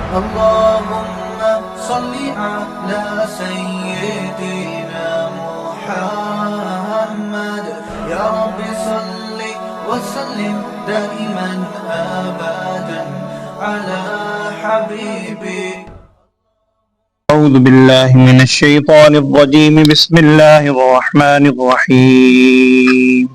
اللهم صل على سيدنا محمد يا رب صل وسلم دائما أبدا على حبيبك. أعوذ بالله من الشيطان الرجيم. بسم الله الرحمن الرحيم.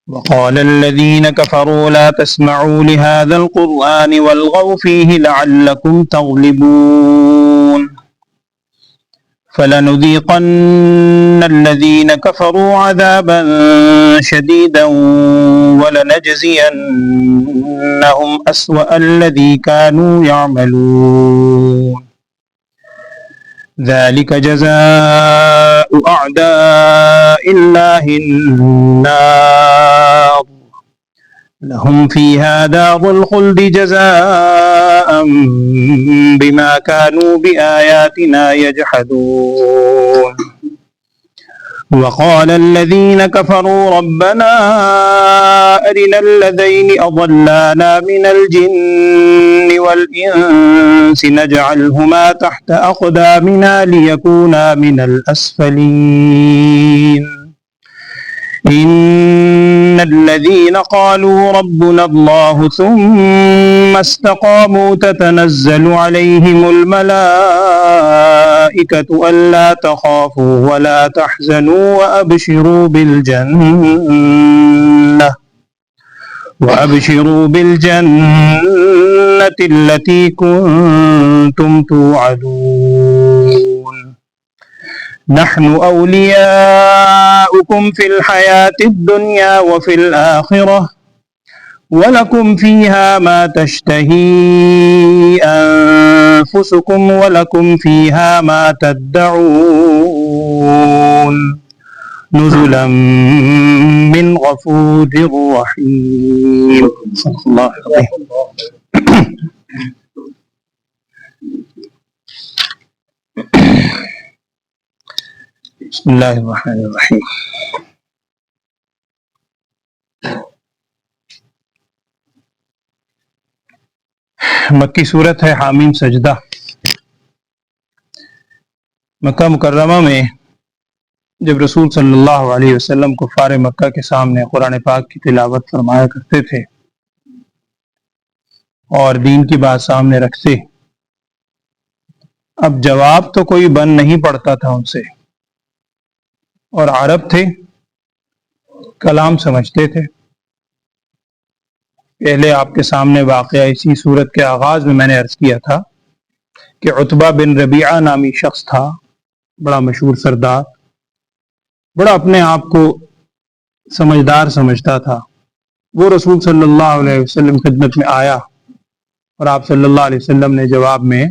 وقال الذين كفروا لا تسمعوا لهذا القرآن والغوا فيه لعلكم تغلبون. فلنذيقن الذين كفروا عذابا شديدا ولنجزينهم أسوأ الذي كانوا يعملون. ذلك جزاء أعداء الله النار لهم فيها دار الخلد جزاء بما كانوا بآياتنا يجحدون. وقال الذين كفروا ربنا أرنا الذين أضلانا من الجن والإنس نجعلهما تحت أقدامنا ليكونا من الأسفلين. إن الذين قالوا ربنا الله ثم استقاموا تتنزل عليهم الملائكة ألا تخافوا ولا تحزنوا وأبشروا بالجنة التي كنتم توعدون. نحن أولياؤكم في الحياة الدنيا وفي الآخرة ولكم فيها ما تشتهي أنفسكم ولكم فيها ما تدعون نزلا من غفور رحيم. صدق الله العظيم. بسم اللہ الرحمن الرحیم. مکی صورت ہے حامیم سجدہ. مکہ مکرمہ میں جب رسول صلی اللہ علیہ وسلم کفار مکہ کے سامنے قرآن پاک کی تلاوت فرمایا کرتے تھے اور دین کی بات سامنے رکھتے، اب جواب تو کوئی بن نہیں پڑتا تھا ان سے، اور عرب تھے، کلام سمجھتے تھے. پہلے آپ کے سامنے واقعہ اسی صورت کے آغاز میں نے عرض کیا تھا کہ عتبہ بن ربیعہ نامی شخص تھا، بڑا مشہور سردار، بڑا اپنے آپ کو سمجھدار سمجھتا تھا. وہ رسول صلی اللہ علیہ وسلم خدمت میں آیا اور آپ صلی اللہ علیہ وسلم نے جواب میں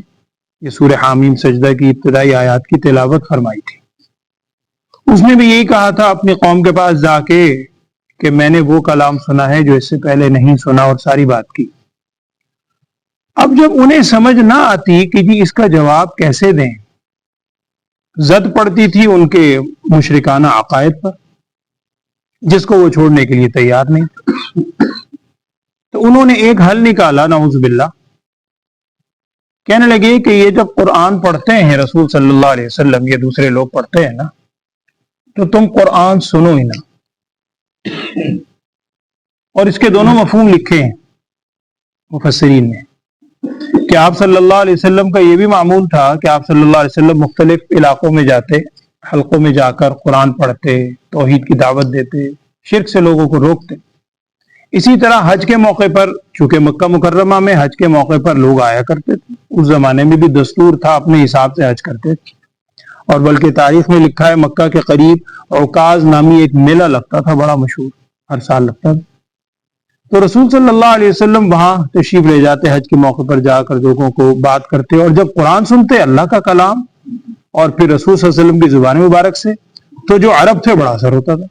یہ سورہ حامیم سجدہ کی ابتدائی آیات کی تلاوت فرمائی تھی. اس نے بھی یہی کہا تھا اپنی قوم کے پاس جا کے کہ میں نے وہ کلام سنا ہے جو اس سے پہلے نہیں سنا، اور ساری بات کی. اب جب انہیں سمجھ نہ آتی کہ جی اس کا جواب کیسے دیں، زد پڑتی تھی ان کے مشرکانہ عقائد پر جس کو وہ چھوڑنے کے لیے تیار نہیں. تو انہوں نے ایک حل نکالا، نعوذ باللہ. کہنے لگے کہ یہ جب قرآن پڑھتے ہیں رسول صلی اللہ علیہ وسلم، یہ دوسرے لوگ پڑھتے ہیں نا، تو تم قرآن سنو ہی نا. اور اس کے دونوں مفہوم لکھے ہیں مفسرین نے کہ آپ صلی اللہ علیہ وسلم کا یہ بھی معمول تھا کہ آپ صلی اللہ علیہ وسلم مختلف علاقوں میں جاتے، حلقوں میں جا کر قرآن پڑھتے، توحید کی دعوت دیتے، شرک سے لوگوں کو روکتے. اسی طرح حج کے موقع پر، چونکہ مکہ مکرمہ میں حج کے موقع پر لوگ آیا کرتے تھے، اس زمانے میں بھی دستور تھا، اپنے حساب سے حج کرتے تھے. اور بلکہ تاریخ میں لکھا ہے مکہ کے قریب عکاظ نامی ایک میلہ لگتا تھا، بڑا مشہور، ہر سال لگتا تھا. تو رسول صلی اللہ علیہ وسلم وہاں تشریف لے جاتے، حج کے موقع پر جا کر لوگوں کو بات کرتے، اور جب قرآن سنتے اللہ کا کلام اور پھر رسول صلی اللہ علیہ وسلم کی زبان مبارک سے، تو جو عرب تھے بڑا اثر ہوتا تھا.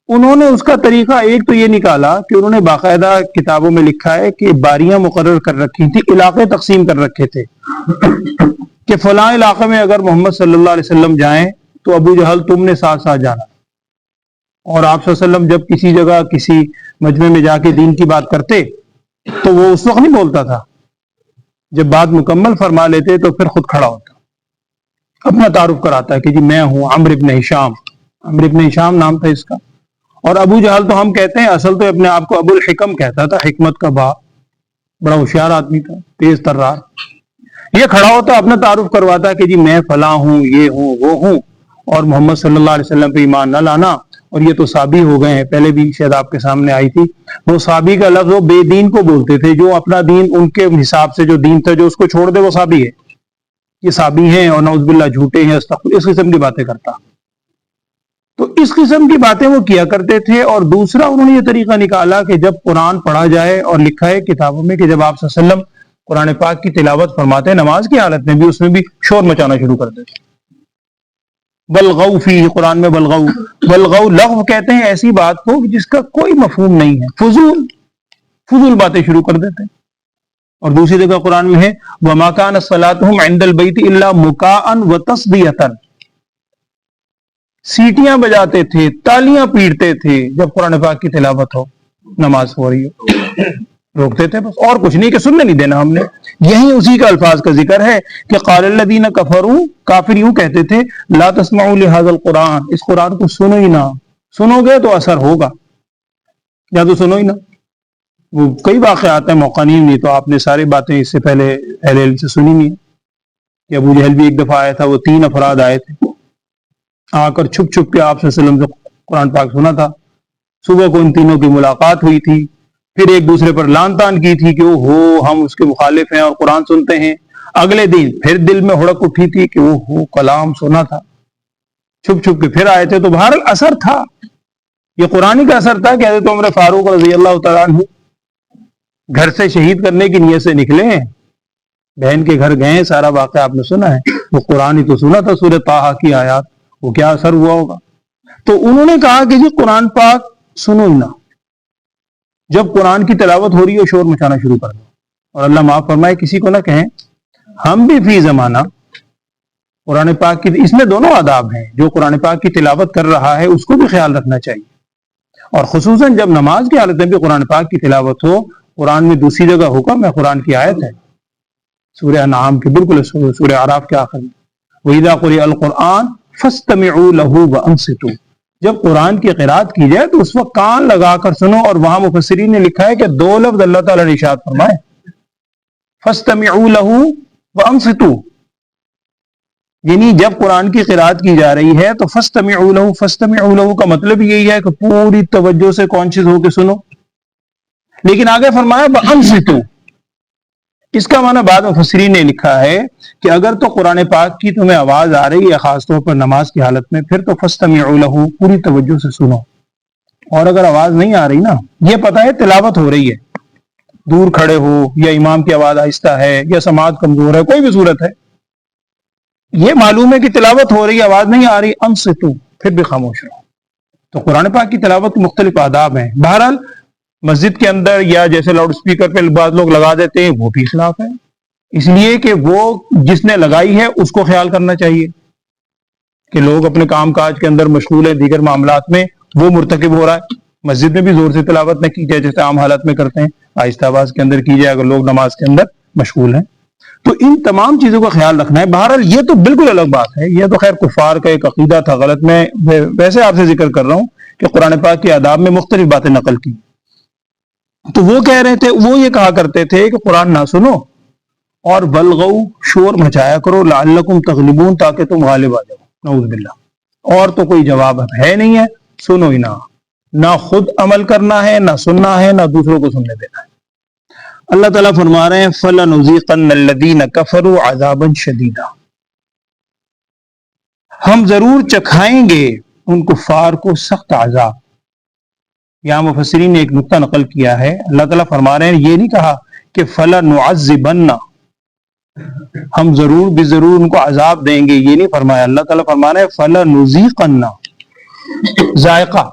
انہوں نے اس کا طریقہ ایک تو یہ نکالا کہ انہوں نے باقاعدہ کتابوں میں لکھا ہے کہ باریاں مقرر کر رکھی تھی، علاقے تقسیم کر رکھے تھے کہ فلاں علاقے میں اگر محمد صلی اللہ علیہ وسلم جائیں تو ابو جہل تم نے ساتھ ساتھ جانا، اور آپ صلی اللہ علیہ وسلم جب کسی جگہ کسی مجمع میں جا کے دین کی بات کرتے تو وہ اس وقت نہیں بولتا تھا، جب بات مکمل فرما لیتے تو پھر خود کھڑا ہوتا، اپنا تعارف کراتا ہے کہ جی میں ہوں عمرو بن ہشام. عمرو بن ہشام نام تھا اس کا. اور ابو جہل تو ہم کہتے ہیں، اصل تو اپنے آپ کو ابو الحکم کہتا تھا، حکمت کا باپ، بڑا ہوشیار آدمی تھا، تیز ترار. یہ کھڑا ہوتا، اپنا تعارف کرواتا کہ جی میں فلاں ہوں، یہ ہوں، وہ ہوں، اور محمد صلی اللہ علیہ وسلم پہ ایمان نہ لانا. اور یہ تو صابی ہو گئے ہیں، پہلے بھی شاید آپ کے سامنے آئی تھی. وہ صابی کا لفظ وہ بے دین کو بولتے تھے، جو اپنا دین ان کے حساب سے جو دین تھا جو اس کو چھوڑ دے وہ صابی ہے. یہ صابی ہیں اور نعوذ باللہ جھوٹے ہیں، استغفر، اس قسم کی باتیں کرتا. تو اس قسم کی باتیں وہ کیا کرتے تھے. اور دوسرا انہوں نے یہ طریقہ نکالا کہ جب قرآن پڑھا جائے، اور لکھا ہے کتابوں میں کہ جب آپ صلی اللہ علیہ وسلم قرآن پاک کی تلاوت فرماتے ہیں نماز کی حالت میں بھی، اس میں بھی شور مچانا شروع کر دیتے. بلغو فی، قرآن میں بلغو، بلغو لغو کہتے ہیں ایسی بات کو جس کا کوئی مفہوم نہیں ہے، فضول باتیں شروع کر دیتے ہیں. اور دوسری جگہ قرآن میں ہے وَمَا كَانَ صَلَاتُهُمْ عِندَ الْبَيْتِ إِلَّا مُكَاءً وَتَصْدِيَةً، سیٹیاں بجاتے تھے، تالیاں پیٹتے تھے جب قرآن پاک کی تلاوت ہو، نماز ہو رہی ہو، روکتے تھے بس، اور کچھ نہیں کہ سننے نہیں دینا ہم نے. یہی اسی کا الفاظ کا ذکر ہے کہ قال الذین کفروا، کافر یوں کہتے تھے لا تسمعوا لهذا القرآن، اس قرآن کو سنو ہی نہ، سنو گے تو اثر ہوگا، یا تو سنو ہی نہ. وہ کئی واقعات ہیں، موقع نہیں تو آپ نے ساری باتیں اس سے پہلے اہل علم سے سنی نہیں کہ ابو جہل بھی ایک دفعہ آیا تھا، وہ 3 افراد آئے تھے، آ کر چھپ چھپ کے آپ صلی اللہ علیہ وسلم سے قرآن پاک سنا تھا. صبح کو ان تینوں کی ملاقات ہوئی تھی، پھر ایک دوسرے پر لان تان کی تھی کہ او ہو ہم اس کے مخالف ہیں اور قرآن سنتے ہیں. اگلے دن پھر دل میں ہڑک اٹھی تھی کہ او ہو کلام سنا تھا، چھپ چھپ کے پھر آئے تھے. تو بہرحال اثر تھا، یہ قرآن کا اثر تھا کہ حضرت عمر فاروق رضی اللہ تعالیٰ عنہ گھر سے شہید کرنے کی نیت سے نکلے ہیں، بہن کے گھر گئے، سارا واقعہ آپ نے سنا ہے. وہ قرآن ہی تو سنا تھا، سورہ طٰہٰ کی آیات، وہ کیا اثر ہوا ہوگا. تو انہوں نے کہا کہ جی قرآن پاک سنو ہی نہ، جب قرآن کی تلاوت ہو رہی ہو شور مچانا شروع کر دو. اور اللہ معاف فرمائے کسی کو نہ کہیں، ہم بھی فی زمانہ قرآن پاک کی، اس میں دونوں آداب ہیں، جو قرآن پاک کی تلاوت کر رہا ہے اس کو بھی خیال رکھنا چاہیے. اور خصوصاً جب نماز کی حالت میں بھی قرآن پاک کی تلاوت ہو. قرآن میں دوسری جگہ حکم ہے، قرآن کی آیت ہے سورہ انعام کی بالکل سورہ اعراف کے آخر میں وَإِذَا قُرِئَ الْقُرْآنُ فَاسْتَمِعُوا لَهُ وَأَنصِتُوا، جب قرآن کی قرات کی جائے تو اس وقت کان لگا کر سنو. اور وہاں مفسرین نے لکھا ہے کہ 2 لفظ اللہ تعالیٰ نے ارشاد فرمائے، فَاسْتَمِعُوا لَهُ وَأَنصِتُوا، یعنی جب قرآن کی قرات کی جا رہی ہے تو فَاسْتَمِعُوا لَهُ، فَاسْتَمِعُوا لَهُ کا مطلب یہی ہے کہ پوری توجہ سے کانشیس ہو کے سنو. لیکن آگے فرمایا وَأَنصِتُوا، اس کا معنی بعد مفسرین نے لکھا ہے کہ اگر تو قرآن پاک کی تمہیں آواز آ رہی ہے خاص طور پر نماز کی حالت میں، پھر تو فَاسْتَمِعُوا لَهُ، پوری توجہ سے سنو. اور اگر آواز نہیں آ رہی نا، یہ پتہ ہے تلاوت ہو رہی ہے، دور کھڑے ہو یا امام کی آواز آہستہ ہے یا سماعت کمزور ہے، کوئی بھی صورت ہے، یہ معلوم ہے کہ تلاوت ہو رہی ہے، آواز نہیں آ رہی، انصتو، پھر بھی خاموش رہو. تو قرآن پاک کی تلاوت کے مختلف آداب ہیں. بہرحال مسجد کے اندر یا جیسے لاؤڈ سپیکر پہ بعض لوگ لگا دیتے ہیں، وہ بھی خلاف ہے، اس لیے کہ وہ جس نے لگائی ہے اس کو خیال کرنا چاہیے کہ لوگ اپنے کام کاج کے اندر مشغول ہیں، دیگر معاملات میں، وہ مرتکب ہو رہا ہے. مسجد میں بھی زور سے تلاوت نہ کی جائے جیسے عام حالت میں کرتے ہیں، آہستہ آواز کے اندر کی جائے اگر لوگ نماز کے اندر مشغول ہیں. تو ان تمام چیزوں کا خیال رکھنا ہے. بہرحال یہ تو بالکل الگ بات ہے، یہ تو خیر کفار کا ایک عقیدہ تھا غلط. میں ویسے آپ سے ذکر کر رہا ہوں کہ قرآن پاک کے آداب میں مختلف باتیں نقل کی. تو وہ کہہ رہے تھے، وہ یہ کہا کرتے تھے کہ قرآن نہ سنو اور بلغو، شور مچایا کرو، لعلکم تغلبون، تاکہ تم غالب آ جاؤ. نعوذ باللہ. اور تو کوئی جواب ہے نہیں ہے، سنو ہی نہ خود عمل کرنا ہے، نہ سننا ہے، نہ دوسروں کو سننے دینا ہے. اللہ تعالیٰ فرما رہے ہیں فَلَنُذِيقَنَّ الَّذِينَ كَفَرُوا عَذَابًا شَدِيدًا، ہم ضرور چکھائیں گے ان کفار کو سخت عذاب. یہاں مفسرین نے ایک نقطہ نقل کیا ہے، اللہ تعالیٰ فرما رہے ہیں یہ نہیں کہا کہ فَلَنُعَذِّبَنَّ، ہم ضرور بھی ضرور ان کو عذاب دیں گے، یہ نہیں فرمایا. اللہ تعالیٰ فرما رہے ہیں فَلَنُذِيقَنَّ، ذائقہ،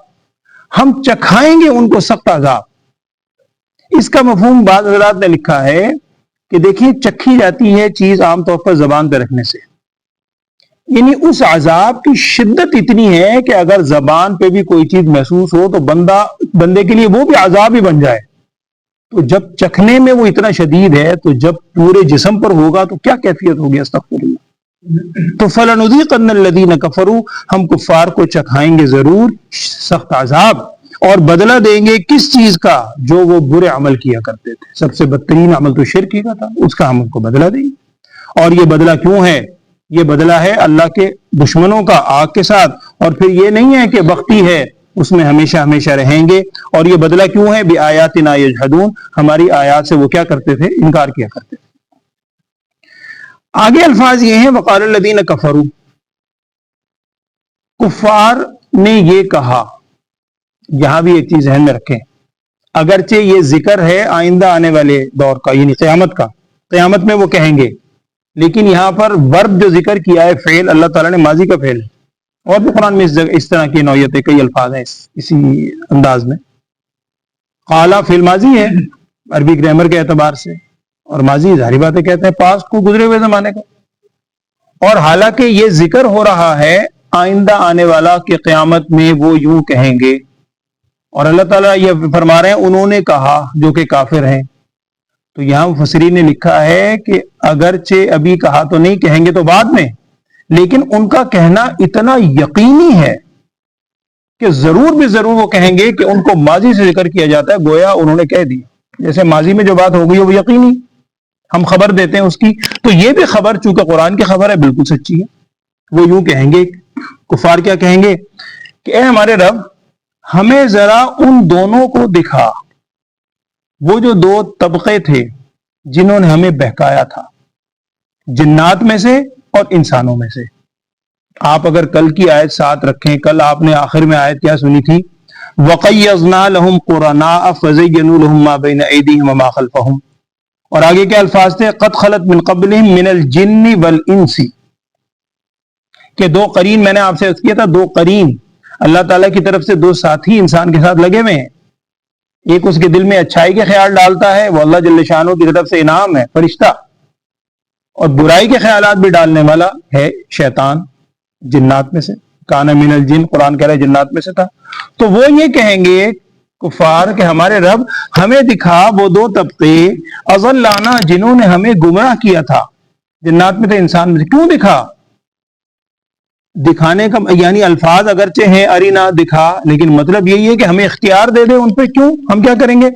ہم چکھائیں گے ان کو سخت عذاب. اس کا مفہوم بعض حضرات نے لکھا ہے کہ دیکھیں چکھی جاتی ہے چیز عام طور پر زبان پہ رکھنے سے، یعنی اس عذاب کی شدت اتنی ہے کہ اگر زبان پہ بھی کوئی چیز محسوس ہو تو بندے کے لیے وہ بھی عذاب ہی بن جائے. تو جب چکھنے میں وہ اتنا شدید ہے تو جب پورے جسم پر ہوگا تو کیا کیفیت ہوگی. استغفر اللہ. تو فَلَنُذِيقَنَّ الَّذِينَ كَفَرُوا، ہم کفار کو چکھائیں گے ضرور سخت عذاب، اور بدلہ دیں گے کس چیز کا؟ جو وہ برے عمل کیا کرتے تھے. سب سے بدترین عمل تو شرک ہی کا تھا، اس کا ہم ان کو بدلہ دیں گے. اور یہ بدلہ کیوں ہے؟ یہ بدلہ ہے اللہ کے دشمنوں کا آگ کے ساتھ. اور پھر یہ نہیں ہے کہ وقتی ہے، اس میں ہمیشہ ہمیشہ رہیں گے. اور یہ بدلہ کیوں ہے؟ بِآیاتنا یجحدون، ہماری آیات سے وہ کیا کرتے تھے؟ انکار کیا کرتے تھے. آگے الفاظ یہ ہیں وقال الذین کفروا، کفار نے یہ کہا. یہاں بھی ایک چیز ذہن میں رکھیں، اگرچہ یہ ذکر ہے آئندہ آنے والے دور کا، یعنی قیامت کا، قیامت میں وہ کہیں گے، لیکن یہاں پر ورب جو ذکر کیا ہے فعل، اللہ تعالیٰ نے ماضی کا فعل ہے. اور بھی قرآن میں اس طرح کی نوعیت کئی الفاظ ہیں اسی انداز میں. قالا فعل ماضی ہے عربی گرامر کے اعتبار سے، اور ماضی ظاہری باتیں کہتے ہیں پاسٹ کو، گزرے ہوئے زمانے کا. اور حالانکہ یہ ذکر ہو رہا ہے آئندہ آنے والا کہ قیامت میں وہ یوں کہیں گے، اور اللہ تعالیٰ یہ فرما رہے ہیں انہوں نے کہا جو کہ کافر ہیں. تو یہاں مفسرین نے لکھا ہے کہ اگرچہ ابھی کہا تو نہیں، کہیں گے تو بعد میں، لیکن ان کا کہنا اتنا یقینی ہے کہ ضرور بھی ضرور وہ کہیں گے کہ ان کو ماضی سے ذکر کیا جاتا ہے، گویا انہوں نے کہہ دیا. جیسے ماضی میں جو بات ہو گئی ہے وہ یقینی، ہم خبر دیتے ہیں اس کی، تو یہ بھی خبر چونکہ قرآن کی خبر ہے بالکل سچی ہے. وہ یوں کہیں گے، کفار کیا کہیں گے کہ اے ہمارے رب ہمیں ذرا ان دونوں کو دکھا، وہ جو دو طبقے تھے جنہوں نے ہمیں بہکایا تھا، جنات میں سے اور انسانوں میں سے. آپ اگر کل کی آیت ساتھ رکھیں، کل آپ نے آخر میں آیت کیا سنی تھی؟ وَقَيَّضْنَا لَهُمْ قُرَنَاءَ فَزَيَّنُوا لَهُم مَّا بَيْنَ أَيْدِيهِمْ وَمَا خَلْفَهُمْ. اور آگے کیا الفاظ تھے؟ قَدْ خَلَتْ مِن قَبْلِهِم مِّنَ الْجِنِّ وَالْإِنسِ، کہ دو قرین، میں نے آپ سے عرض کیا تھا دو قرین اللہ تعالیٰ کی طرف سے دو ساتھی انسان کے ساتھ لگے ہوئے ہیں. ایک اس کے دل میں اچھائی کے خیال ڈالتا ہے، وہ اللہ جل شانہ کی طرف سے انعام ہے، فرشتہ، اور برائی کے خیالات بھی ڈالنے والا ہے شیطان، جنات میں سے. کان من الجن، قرآن کہہ رہا ہے جنات میں سے تھا. تو وہ یہ کہیں گے کفار کہ ہمارے رب ہمیں دکھا وہ دو طبقے اضلانا جنہوں نے ہمیں گمراہ کیا تھا، جنات میں تھے انسان میں سے. کیوں دکھا؟ دکھانے کا یعنی الفاظ اگرچہ ہیں ارینا، دکھا، لیکن مطلب یہی ہے کہ ہمیں اختیار دے دے ان پہ. کیوں؟ ہم کیا کریں گے؟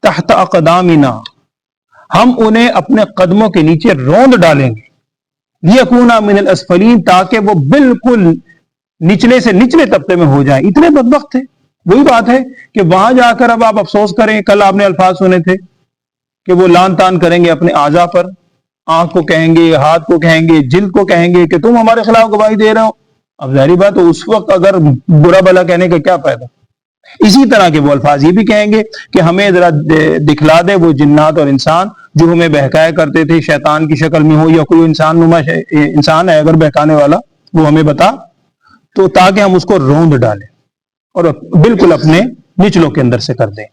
تحت اقدامنا، ہم انہیں اپنے قدموں کے نیچے روند ڈالیں گے. لیکونا من الاسفلین، تاکہ وہ بالکل نچلے سے نچلے طبقے میں ہو جائیں. اتنے بدبخت تھے. وہی بات ہے کہ وہاں جا کر اب آپ افسوس کریں. کل آپ نے الفاظ سنے تھے کہ وہ لان تان کریں گے اپنے اعضاء پر، آنکھ کو کہیں گے، ہاتھ کو کہیں گے، جلد کو کہیں گے کہ تم ہمارے خلاف گواہی دے رہے ہو. اب ظاہری بات ہے اس وقت اگر برا بلا کہنے کا کیا فائدہ. اسی طرح کے وہ الفاظ یہ بھی کہیں گے کہ ہمیں ذرا دکھلا دے وہ جنات اور انسان جو ہمیں بہکایا کرتے تھے، شیطان کی شکل میں ہو یا کوئی انسان نما انسان ہے اگر بہکانے والا، وہ ہمیں بتا، تو تاکہ ہم اس کو روند ڈالیں اور بالکل اپنے نچلوں کے اندر سے کر دیں.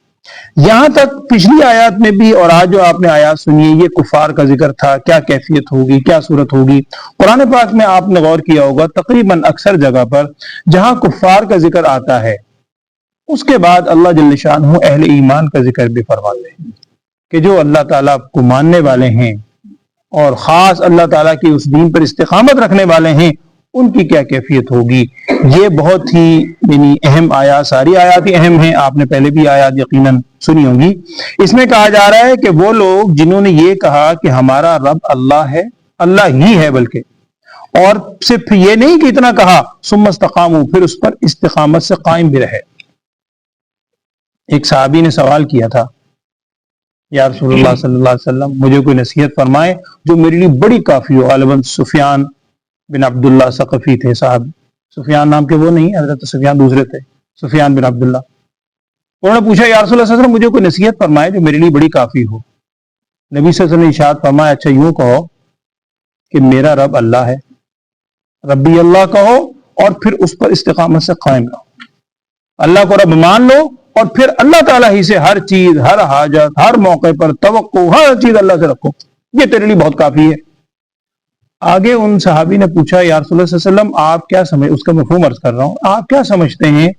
یہاں تک پچھلی آیات میں بھی اور آج جو آپ نے آیات سنی ہے، یہ کفار کا ذکر تھا. کیا کیفیت ہوگی، کیا صورت ہوگی. قرآن پاک میں آپ نے غور کیا ہوگا تقریباً اکثر جگہ پر جہاں کفار کا ذکر آتا ہے اس کے بعد اللہ جل شانہ اہل ایمان کا ذکر بھی فرماتے ہیں کہ جو اللہ تعالیٰ کو ماننے والے ہیں اور خاص اللہ تعالیٰ کی اس دین پر استقامت رکھنے والے ہیں، ان کی کیا کیفیت ہوگی. یہ بہت ہی یعنی اہم آیات، ساری آیات ہی اہم ہیں، آپ نے پہلے بھی آیات یقیناً سنی ہوں گی. اس میں کہا جا رہا ہے کہ وہ لوگ جنہوں نے یہ کہا کہ ہمارا رب اللہ ہے، اللہ ہی ہے، بلکہ اور صرف یہ نہیں کہ اتنا کہا، ثم استقاموا، پھر اس پر استقامت سے قائم بھی رہے. ایک صحابی نے سوال کیا تھا، یا رسول اللہ صلی اللہ علیہ وسلم مجھے کوئی نصیحت فرمائے جو میرے لیے بڑی کافی ہو. غالباً سفیان بن عبداللہ ثقفی تھے صاحب، سفیان نام کے وہ نہیں، حضرت سفیان دوسرے تھے، سفیان بن عبداللہ. انہوں نے پوچھا یا رسول اللہ صلی اللہ علیہ وسلم مجھے کوئی نصیحت فرمائے جو میرے لیے بڑی کافی ہو. نبی صلی اللہ علیہ وسلم نے ارشاد فرمایا اچھا یوں کہو کہ میرا رب اللہ ہے، ربی اللہ کہو، اور پھر اس پر استقامت سے قائم رہو. اللہ کو رب مان لو اور پھر اللہ تعالیٰ ہی سے ہر چیز، ہر حاجت، ہر موقع پر توقع، ہر چیز اللہ سے رکھو. یہ تیرے لیے بہت کافی ہے. آگے ان صحابی نے پوچھا یا رسول اللہ صلی اللہ علیہ وسلم آپ کیا سمجھ، اس کا مفہوم عرض کر رہا ہوں، آپ کیا سمجھتے ہیں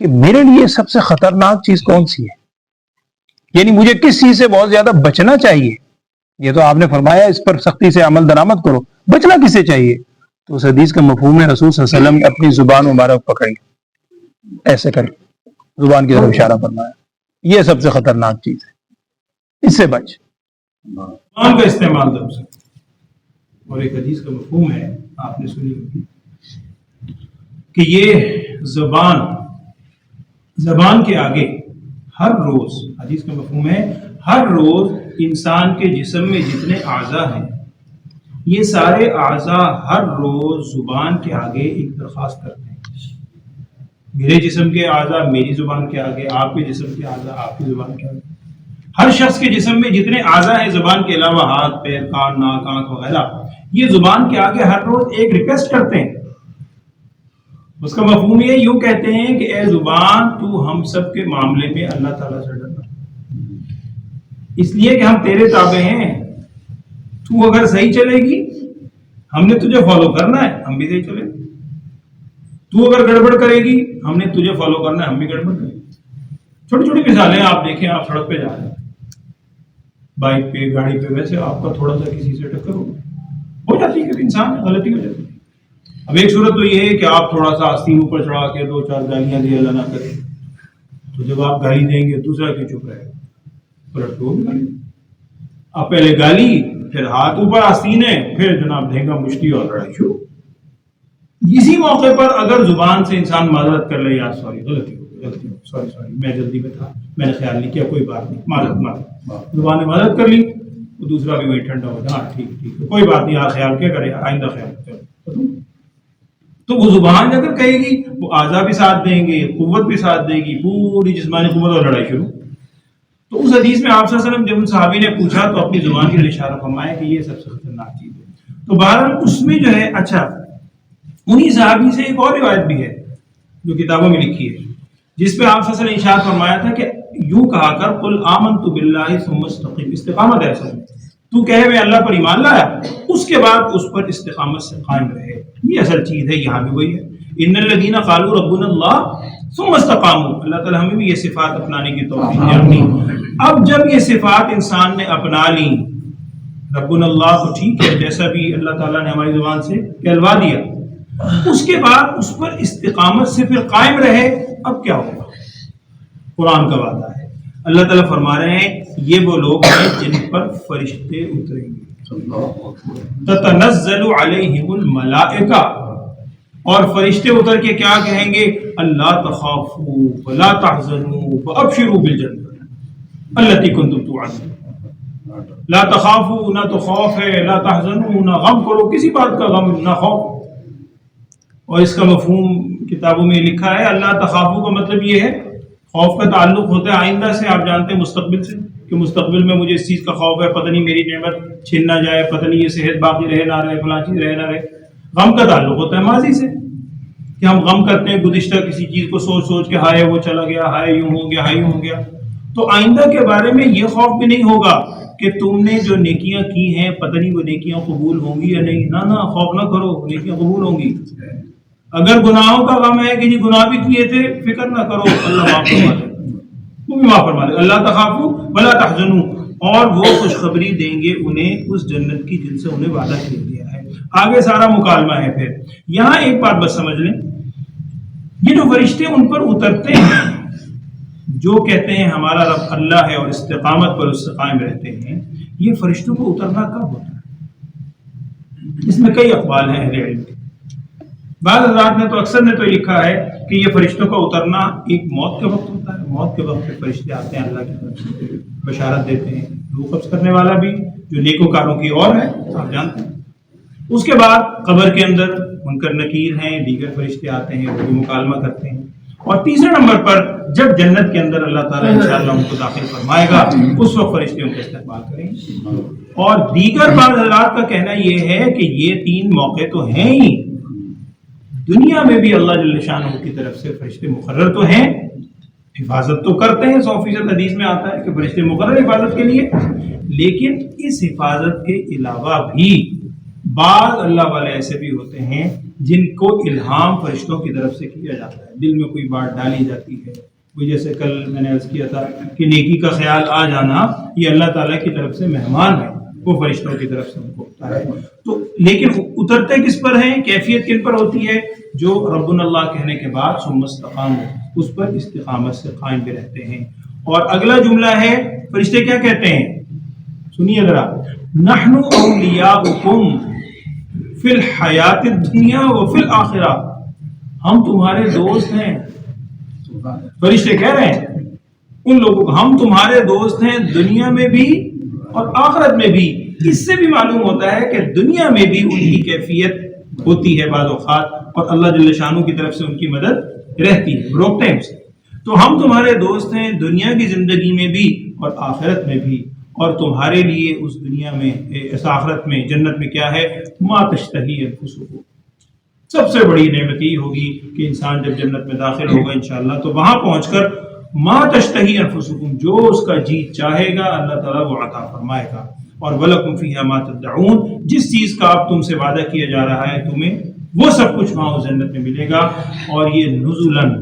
کہ میرے لیے سب سے خطرناک چیز کون سی ہے، یعنی مجھے کس چیز سے بہت زیادہ بچنا چاہیے؟ یہ تو آپ نے فرمایا اس پر سختی سے عمل درآمد کرو، بچنا کسے چاہیے؟ تو اس حدیث کا مفہوم ہے رسول صلی اللہ علیہ وسلم نے اپنی زبان مبارک پکڑی، ایسے کر زبان کی طرف اشارہ فرمایا، یہ سب سے خطرناک چیز ہے، اس سے بچ۔ زبان کا استعمال دب سے، اور ایک حدیث کا مفہوم ہے آپ نے سنی ہوگی کہ یہ زبان کے آگے ہر روز، حدیث کا مفہوم ہے ہر روز انسان کے جسم میں جتنے اعضاء ہیں یہ سارے اعضاء ہر روز زبان کے آگے ایک درخواست کرتے ہیں، میرے جسم کے اعضاء میری زبان کے آگے، آپ کے جسم کے اعضاء آپ کی زبان کے آگے، ہر شخص کے جسم میں جتنے اعضاء ہیں زبان کے علاوہ ہاتھ، پیر، کان، ناک، آنکھ وغیرہ، یہ زبان کے آگے ہر روز ایک ریکویسٹ کرتے ہیں۔ اس کا مفہوم یہ یوں کہتے ہیں کہ اے زبان تو ہم سب کے معاملے میں اللہ تعالیٰ سے ڈرنا، اس لیے کہ ہم تیرے تابع ہیں، تو اگر صحیح چلے گی ہم نے تجھے فالو کرنا ہے، ہم بھی صحیح چلیں، تو اگر گڑبڑ کرے گی ہم نے تجھے فالو کرنا ہے، ہم بھی گڑبڑ کریں۔ چھوٹی چھوٹی مثالیں آپ دیکھیں، آپ سڑک پہ جا رہے ہیں، بائک پہ، گاڑی پہ، ویسے آپ کا تھوڑا سا کسی سے ٹکر ہو جاتی ہے، انسان غلطی ہو جاتی ہے۔ اب ایک صورت تو یہ ہے کہ آپ تھوڑا سا آستین اوپر چڑھا کے دو چار گالیاں دی، اللہ نہ کرے، تو جب آپ گالی دیں گے دوسرا کیوں چپ رہے گا، پلٹ دو گالی، آپ پہلے گالی، پھر ہاتھ اوپر آستین ہے، پھر جناب دھینگا مشتی اور لڑائی شروع۔ اسی موقع پر اگر زبان سے انسان معذرت کر لے، یار سوری، غلطی ہو گئی، سوری، میں جلدی میں تھا، میں نے خیال نہیں کیا، کوئی بات نہیں، معذرت، زبان نے معذرت کر لی، تو دوسرا بھی وہی ٹھنڈا ہو جائے، ہاں ٹھیک ہے، کوئی بات نہیں، آپ خیال کیا کرے، آئندہ خیال کرے۔ تو وہ زبان اگر کہے گی، وہ اعضاء بھی ساتھ دیں گے، قوت بھی ساتھ دے گی، پوری جسمانی قوت، اور لڑائی شروع۔ تو اس حدیث میں آپ صلی اللہ علیہ وسلم جب ان صحابی نے پوچھا تو اپنی زبان کی اشارہ فرمایا کہ یہ سب سے خطرناک چیز ہے۔ تو بہرحال اس میں جو ہے، اچھا انہی صحابی سے ایک اور روایت بھی ہے جو کتابوں میں لکھی ہے، جس پہ آپ صلی اللہ علیہ وسلم نے ارشاد فرمایا تھا کہ یوں کہا کر، قل آمنت باللہ ثم استقم، استقامت ہے اصل میں، تو کہے میں اللہ پر ایمان لایا، اس کے بعد اس پر استقامت سے قائم رہے، یہ اصل چیز ہے۔ یہاں بھی وہی ہے، ان الذین قالوا ربنا اللہ ثم استقاموا، اللہ تعالیٰ ہمیں بھی یہ صفات اپنانے کی توفیق دے اپنی۔ اب جب یہ صفات انسان نے اپنا لی، ربنا اللہ تو ٹھیک ہے، جیسا بھی اللہ تعالیٰ نے ہماری زبان سے کہلوا دیا، اس کے بعد اس پر استقامت سے پھر قائم رہے، اب کیا ہوگا؟ قرآن کا وعدہ ہے، اللہ تعالیٰ فرما رہے ہیں یہ وہ لوگ ہیں جن پر فرشتے اتریں گے، تتنزل علیہم الملائکہ، اور فرشتے اتر کے کیا کہیں گے؟ اللہ تخافوا ولا تحزنوا وابشروا بالجنہ التی کنتم توعدون۔ لا تخافوا، نہ تو خوف ہے، لا تحزنوا، نہ غم کرو، کسی بات کا غم نہ خوف۔ اور اس کا مفہوم کتابوں میں لکھا ہے، اللہ تخافوا کا مطلب یہ ہے، خوف کا تعلق ہوتا ہے آئندہ سے، آپ جانتے ہیں مستقبل سے، کہ مستقبل میں مجھے اس چیز کا خوف ہے، پتہ نہیں میری نعمت چھن نہ جائے، پتہ نہیں یہ صحت باقی رہے نہ رہے، فلاں چیز رہے نہ رہے۔ غم کا تعلق ہوتا ہے ماضی سے، کہ ہم غم کرتے ہیں گزشتہ کسی چیز کو سوچ سوچ کے، ہائے وہ چلا گیا، ہائے یوں ہو گیا، ہائے یوں ہو گیا۔ تو آئندہ کے بارے میں یہ خوف بھی نہیں ہوگا کہ تم نے جو نیکیاں کی ہیں پتہ نہیں وہ نیکیاں قبول ہوں گی یا نہیں، نہ خوف نہ کرو، نیکیاں قبول ہوں گی۔ اگر گناہوں کا غم ہے کہ جی گناہ بھی کیے تھے، فکر نہ کرو، اللہ معاف فرما دے، وہ بھی معاف فرما دے، اللہ تخافوا ولا تحزنوا، اور وہ خوشخبری دیں گے انہیں اس جنت کی جن سے انہیں وعدہ کیا گیا ہے۔ آگے سارا مکالمہ ہے۔ پھر یہاں ایک بات بس سمجھ لیں، یہ جو فرشتے ان پر اترتے ہیں، جو کہتے ہیں ہمارا رب اللہ ہے اور استقامت پر اس سے قائم رہتے ہیں، یہ فرشتوں کو اترنا کب ہوتا ہے؟ اس میں کئی اقوال ہیں اہل علم کے۔ بعض حضرات نے تو اکثر نے تو لکھا ہے کہ یہ فرشتوں کا اترنا ایک موت کے وقت ہوتا ہے، موت کے وقت پہ فرشتے آتے ہیں، اللہ کی طرف سے بشارت دیتے ہیں، روح قبض کرنے والا بھی جو نیکوکاروں کی اور ہے، آپ جانتے ہیں۔ اس کے بعد قبر کے اندر منکر نکیر ہیں، دیگر فرشتے آتے ہیں، وہ بھی مکالمہ کرتے ہیں۔ اور تیسرے نمبر پر جب جنت کے اندر اللہ تعالیٰ انشاءاللہ ان کو داخل فرمائے گا، اس وقت فرشتے ان کا استقبال کریں گے۔ اور دیگر بعض حضرات کا کہنا یہ ہے کہ یہ تین موقع تو ہیں ہی، دنیا میں بھی اللہ جل شانہ کی طرف سے فرشتے مقرر تو ہیں، حفاظت تو کرتے ہیں، 100% حدیث میں آتا ہے کہ فرشتے مقرر حفاظت کے لیے، لیکن اس حفاظت کے علاوہ بھی بعض اللہ والے ایسے بھی ہوتے ہیں جن کو الہام فرشتوں کی طرف سے کیا جاتا ہے، دل میں کوئی بات ڈالی جاتی ہے، وہ جیسے کل میں نے عرض کیا تھا کہ نیکی کا خیال آ جانا یہ اللہ تعالیٰ کی طرف سے مہمان ہے، وہ فرشتوں کی طرف سے ان کو ہوتا ہے۔ تو لیکن اترتے کس پر ہیں، کیفیت کن پر ہوتی ہے؟ جو ربنا اللہ کہنے کے بعد ثم استقاموا، اس پر استقامت سے قائم بھی رہتے ہیں۔ اور اگلا جملہ ہے، فرشتے کیا کہتے ہیں؟ سنیے ذرا، نحن اولیاؤکم فی الحیات الدنیا و فی الآخرہ، ہم تمہارے دوست ہیں۔ فرشتے کہہ رہے ہیں ان لوگوں کو، ہم تمہارے دوست ہیں دنیا میں بھی اور آخرت میں بھی۔ اس سے بھی معلوم ہوتا ہے کہ دنیا میں بھی ان کی کیفیت ہوتی ہے بعض اوقات، اور اللہ جل شانہ کی طرف سے ان کی مدد رہتی ہے، روکتے ہیں اسے۔ تو ہم تمہارے دوست ہیں دنیا کی زندگی میں بھی اور آخرت میں بھی، اور تمہارے لیے اس دنیا میں، اس آخرت میں، جنت میں کیا ہے؟ ما تشتہی انفسکم، سب سے بڑی نعمت یہ ہوگی کہ انسان جب جنت میں داخل ہوگا انشاءاللہ تو وہاں پہنچ کر ما تشتہی انفسکم، جو اس کا جی چاہے گا اللہ تعالیٰ وہ عطا فرمائے گا۔ اور وَلَكُمْ فِيهَا مَا تَدَّعُونَ، جس چیز کا آپ تم سے وعدہ کیا جا رہا ہے تمہیں وہ سب کچھ وہاں اس جنت میں ملے گا۔ اور یہ نزلاً،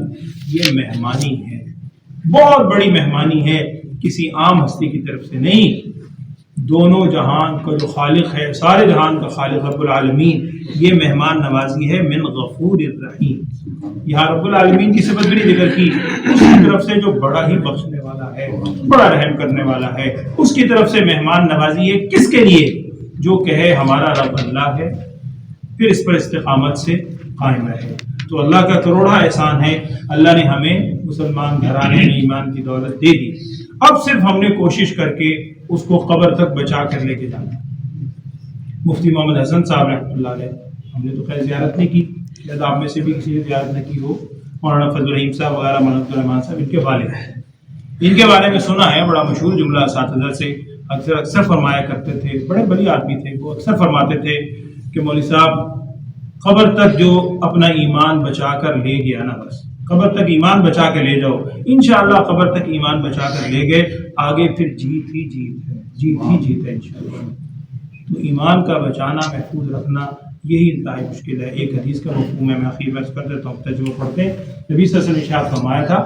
یہ مہمانی ہے، بہت بڑی مہمانی ہے، کسی عام ہستی کی طرف سے نہیں، دونوں جہان کا جو خالق ہے، سارے جہان کا خالق رب العالمین، یہ مہمان نوازی ہے من غفور الرحیم۔ یہاں رب العالمین کی صفت بھی نہیں ذکر کی، اس کی طرف سے جو بڑا ہی بخشنے والا ہے، بڑا رحم کرنے والا ہے، اس کی طرف سے مہمان نوازی ہے۔ کس کے لیے؟ جو کہے ہمارا رب اللہ ہے، پھر اس پر استقامت سے قائم رہے۔ تو اللہ کا کروڑا احسان ہے، اللہ نے ہمیں مسلمان گھرانے میں ایمان کی دولت دے دی، اب صرف ہم نے کوشش کر کے اس کو قبر تک بچا کر لے کے جانا۔ مفتی محمد حسن صاحب رحمۃ اللہ علیہ، ہم نے تو خیر زیارت نہیں کی، شاید آپ میں سے بھی کسی نے زیارت نہ کی ہو، مولانا فضل الرحیم صاحب وغیرہ، مولانا عبدالرحمان صاحب، ان کے والد ہیں، ان کے بارے میں سنا ہے، بڑا مشہور جملہ اساتذہ سے اکثر فرمایا کرتے تھے، بڑے بڑی آدمی تھے، وہ اکثر فرماتے تھے کہ مولوی صاحب قبر تک جو اپنا ایمان بچا کر لے گیا نا، بس قبر تک ایمان بچا کے لے جاؤ، انشاءاللہ قبر تک ایمان بچا کر لے گئے، آگے پھر جیت ہی جیت ہے، جیت ہی جیت ہے انشاءاللہ۔ تو ایمان کا بچانا، محفوظ رکھنا، یہی انتہائی مشکل ہے۔ ایک حدیث کا مفہوم ہے، میں آخر میں کر دیتا ہوں، ترجمہ پڑھتے ہیں۔ نبی صلی اللہ علیہ وسلم نے ارشاد فرمایا تھا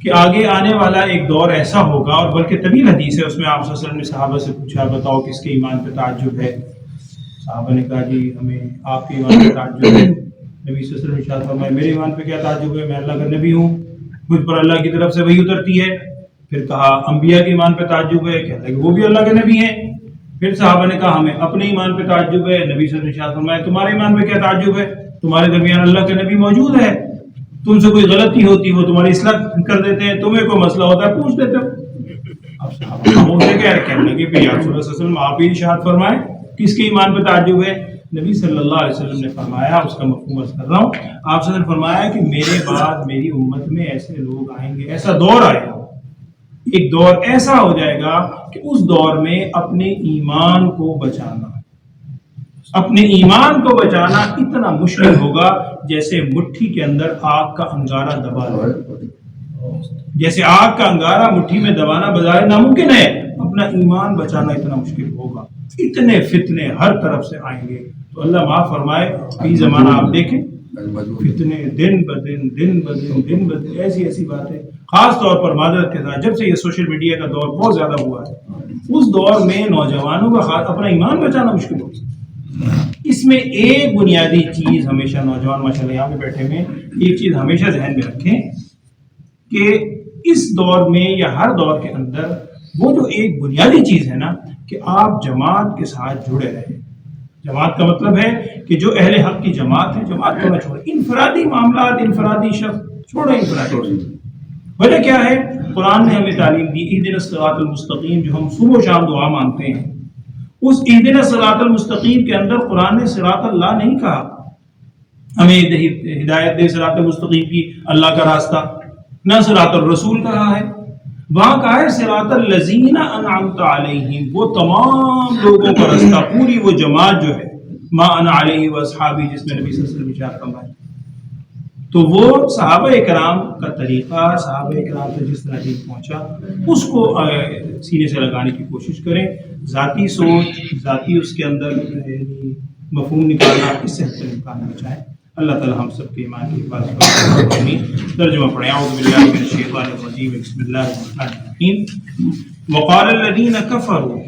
کہ آگے آنے والا ایک دور ایسا ہوگا، اور بلکہ طویل حدیث ہے، اس میں آپ صلی اللہ علیہ وسلم نے صحابہ سے پوچھا بتاؤ کس کے ایمان پہ تعجب ہے؟ صحابہ نے کہا جی ہمیں آپ کے ایمان پہ تعجب ہے۔ نبی صلی اللہ علیہ وسلم نے ارشاد فرمایا میرے ایمان پہ کیا تعجب ہے، میں اللہ کا نبی ہوں، مجھ پر اللہ کی طرف سے وحی اترتی ہے۔ پھر کہا انبیاء کے ایمان پہ تعجب ہے، کہتا ہے کہ وہ بھی اللہ کے نبی ہیں۔ پھر صحابہ نے کہا ہمیں اپنے ایمان پہ تعجب ہے۔ نبی صلی اللہ علیہ وسلم نے ارشاد فرمایا تمہارے ایمان پہ کیا تعجب ہے، تمہارے درمیان اللہ کا نبی موجود ہے، تم سے کوئی غلطی ہوتی وہ تمہاری اصلاح کر دیتے ہیں، تمہیں کوئی مسئلہ ہوتا ہے پوچھ دیتے ہو۔ اب صحابہ خاموش ہے کہ کہنے لگے کہ یا رسول اللہ صلی اللہ علیہ وسلم آپ ہی ارشاد فرمائیں کس کے ایمان پہ تعجب ہے؟ نبی صلی اللہ علیہ وسلم نے فرمایا، اس کا مفہوم عرض کر رہا ہوں، آپ صلی اللہ علیہ وسلم نے فرمایا کہ میرے بعد میری امت میں ایسے لوگ آئیں گے، ایسا دور آئے گا، ایک دور ایسا ہو جائے گا کہ اس دور میں اپنے ایمان کو بچانا، اپنے ایمان کو بچانا اتنا مشکل ہوگا جیسے مٹھی کے اندر آگ کا انگارہ دبا لو، جیسے آگ کا انگارہ مٹھی میں دبانا بظاہر ناممکن ہے، اپنا ایمان بچانا اتنا مشکل ہوگا، اتنے فتنے ہر طرف سے آئیں گے۔ تو اللہ معاف فرمائے، یہ زمانہ آپ دیکھیں، فتنے دن بدن دن بدن دن بدن، ایسی ایسی باتیں، خاص طور پر معذرت کے ساتھ جب سے یہ سوشل میڈیا کا دور بہت زیادہ ہوا ہے، اس دور میں نوجوانوں کا اپنا ایمان بچانا مشکل ہوگا۔ اس میں ایک بنیادی چیز ہمیشہ نوجوان ماشاءاللہ یہاں پہ بیٹھے ہوئے ایک چیز ہمیشہ ذہن میں رکھیں کہ اس دور میں یا ہر دور کے اندر وہ جو ایک بنیادی چیز ہے نا کہ آپ جماعت کے ساتھ جڑے رہیں۔ جماعت کا مطلب ہے کہ جو اہل حق کی جماعت ہے، جماعت کو نہ چھوڑیں، انفرادی معاملات، انفرادی شخص چھوڑیں، انفرادی۔ وجہ کیا ہے؟ قرآن نے ہمیں تعلیم دی اہدنا الصراط المستقیم، جو ہم صبح و شام دعا مانگتے ہیں، اس اہدنا الصراط المستقیم کے اندر قرآن نے صراط اللہ نہیں کہا، ہمیں ہدایت دے صراط المستقیم کی، اللہ کا راستہ، نہ صراط الرسول کہا ہے، وہاں کہا ہے صراط الذین انعمت علیہم، وہ تمام لوگوں کا راستہ، پوری وہ جماعت جو ہے، ما انا علیہ واصحابی، جس میں نبی صلی اللہ علیہ وسلم ارشاد فرمایا۔ تو وہ صحابہ اکرام کا طریقہ، صحابہ اکرام سے جس طرح دین پہنچا اس کو سینے سے لگانے کی کوشش کریں. ذاتی سوچ، ذاتی اس کے اندر مفہوم نکالنا، اس سے نکالنا چاہیں. اللہ تعالی ہم سب کے ایمان کی حفاظت کریں. ترجمہ پڑھیں. اعوذ باللہ من الشیطان الرجیم، بسم اللہ الرحمن الرحیم. وقال الذین کفروا،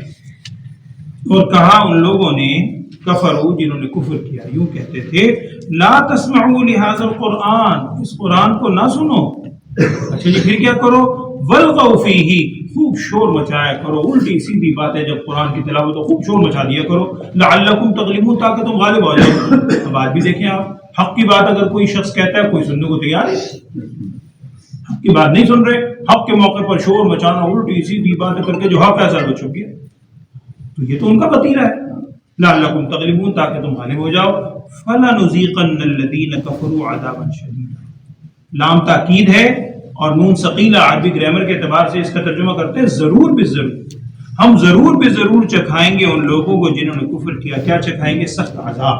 اور کہا ان لوگوں نے، کفروا جنہوں نے کفر کیا، یوں کہتے تھے، لا تسمعوا لهذا القرآن، اس قرآن کو نہ سنو. اچھا جی، پھر کیا کرو؟ والغوا فیہ، خوب شور مچایا کرو، الٹی سیدھی باتیں جب قرآن کی تلاوت تو خوب شور مچا دیا کرو. لعلکم تغلبون، تاکہ تم غالب ہو جاؤ. اب آج بھی دیکھیں آپ، حق کی بات اگر کوئی شخص کہتا ہے کوئی سننے کو تیار ہے، حق کی بات نہیں سن رہے، حق کے موقع پر شور مچانا، الٹی سیدھی باتیں کر کے جو حق ہے سر بچوں کی، تو یہ تو ان کا وتیرہ ہے. لعلکم تغلبون، تاکہ تم غالب ہو جاؤ. فَلَنُذِيقَنَّ الَّذِينَ كَفَرُوا عَذَابًا شَدِيدًا، لام تاکید ہے اور نون ثقیلہ. عربی گرامر کے اعتبار سے اس کا ترجمہ کرتے ہیں ضرور بے ضرور، ہم ضرور بے ضرور چکھائیں گے ان لوگوں کو جنہوں نے کفر کیا. کیا چکھائیں گے؟ سخت عذاب.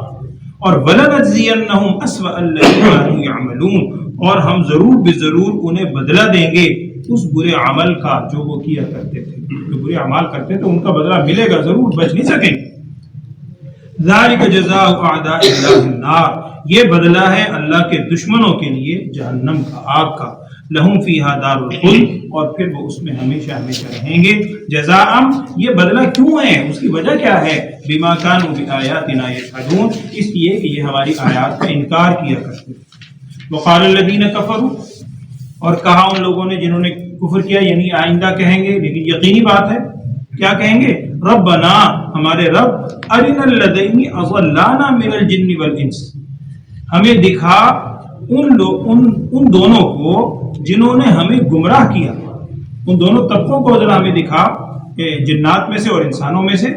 اور وَلَنَجْزِيَنَّهُمْ أَسْوَأَ الَّذِي كَانُوا يَعْمَلُونَ، اور ہم ضرور بے ضرور انہیں بدلہ دیں گے اس برے عمل کا جو وہ کیا کرتے تھے. جو برے عمال کرتے تھے ان کا بدلہ ملے گا ضرور، بچ نہیں سکیں گے. ذَلِكَ جَزَاءُ أَعْدَاءِ اللَّهِ النَّارِ، یہ بدلہ ہے اللہ کے دشمنوں کے لیے جہنم کا، آگ کا. لَهُمْ فِيهَا دَارُ الْخُلْدِ، اور پھر وہ اس میں ہمیشہ ہمیشہ رہیں گے. جزاء، یہ بدلہ کیوں ہے، اس کی وجہ کیا ہے؟ بِمَا كَانُوا بِآيَاتِنَا يَجْحَدُونَ، اس لیے کہ یہ ہماری آیات کا انکار کیا کرتے تھے. وَقَالَ الَّذِينَ كَفَرُوا، اور کہا ان لوگوں نے جنہوں نے کفر کیا، یعنی آئندہ کہیں گے، لیکن یقینی بات ہے کیا کہیں گے؟ ربنا، ہمارے رب، ارنا الذین اضلانا من الجن والانس، ہمیں دکھا ان دونوں کو جنہوں نے ہمیں گمراہ کیا. ان دونوں طبقوں کو ذرا ہمیں دکھا، جنات میں سے اور انسانوں میں سے،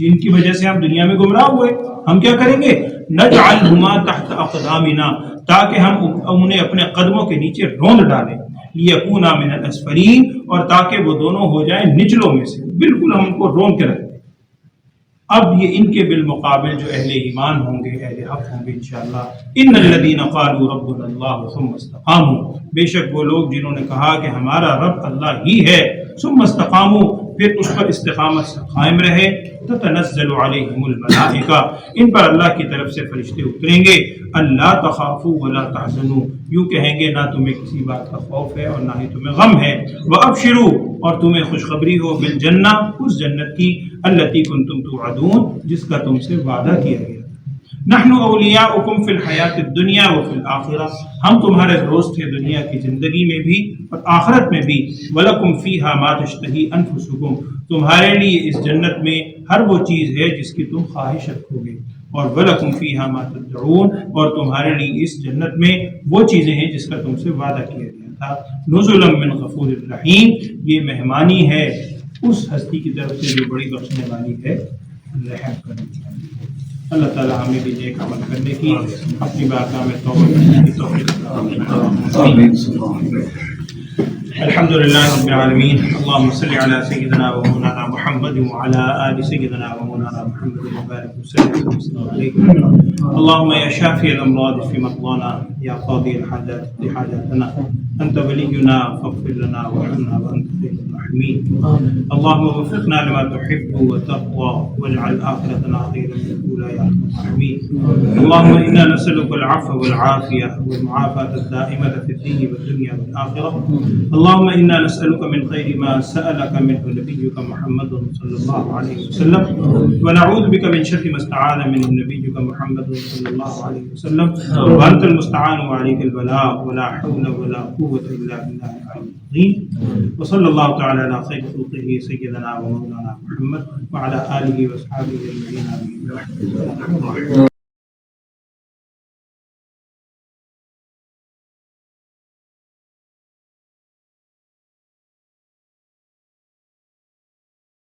جن کی وجہ سے ہم دنیا میں گمراہ ہوئے. ہم کیا کریں گے؟ نجعلہما تحت اقدامنا، تاکہ ہم انہیں اپنے قدموں کے نیچے روند ڈالیں. لیکونا من الاسفلین، اور تاکہ وہ دونوں ہو جائیں نچلوں میں سے، بالکل ہم ان کو روند کے رکھیں. اب یہ ان کے بالمقابل جو اہل ایمان ہوں گے، اہل حق ہوں گے انشاءاللہ. ان الذین قالوا ربنا اللہ ثم استقاموا، بے شک وہ لوگ جنہوں نے کہا کہ ہمارا رب اللہ ہی ہے، ثم استقاموا، پھر اس پر استقامت سے قائم رہے. تتنزل علیہم الملائکہ، ان پر اللہ کی طرف سے فرشتے اتریں گے. اللہ تخافوا ولا تحزنوا، یوں کہیں گے نہ تمہیں کسی بات کا خوف ہے اور نہ ہی تمہیں غم ہے. وابشروا، اور تمہیں خوشخبری ہو، بالجنہ، اس جنت کی، التی کنتم توعدون، جس کا تم سے وعدہ کیا گیا. نحن اولیاؤکم فی الحیات الدنیا وفی الآخرہ، ہم تمہارے دوست ہیں دنیا کی زندگی میں بھی اور آخرت میں بھی. ولکم فیہا ما تشتہی انفسکم، تمہارے لیے اس جنت میں ہر وہ چیز ہے جس کی تم خواہش رکھو گے. اور وَلَكُمْ فِيهَا مَا تَدْعُونَ، اور تمہارے لیے اس جنت میں وہ چیزیں ہیں جس کا تم سے وعدہ کیا گیا تھا. نُزُلًا مِّن غَفُورٍ رَحِيمٍ، یہ مہمانی ہے اس ہستی کی طرف سے جو بڑی بخشنے والی ہے، رحم کرنے والی. اللہ تعالیٰ ہمیں بھی نیک عمل کرنے کی، اپنی بارگاہ میں توبہ کرنے کی توفیق. الحمد لله رب العالمين، اللهم صل على سيدنا ومولانا محمد وعلى آل سيدنا ومولانا محمد وبارك وسلم عليه. اللهم يا شافي الأمراض في مرضانا، يا قاضي الحاجات لحاجاتنا، أنت ولينا فاغفر لنا وارحمنا وأنت خير الراحمين. اللهم وفقنا لما تحب وتقوى، واجعل آخرتنا خيرا من الأولى يا أرحم الراحمين. اللهم إنا نسألك العفو والعافية والمعافاة الدائمة في الدين والدنيا والآخرة. اللهم إنا نسألك من خير ما سألك منه نبيك محمد صلى الله عليه وسلم، ونعوذ بك من شر ما استعاذ منه نبيك محمد صلى الله عليه وسلم. وأنت المستعان وعليك البلاغ، ولا حول ولا قوة إلا بالله العلي العظيم. وصلى الله تعالى على خير خلقه سيدنا ومولانا محمد وعلى آله وأصحابه أجمعين.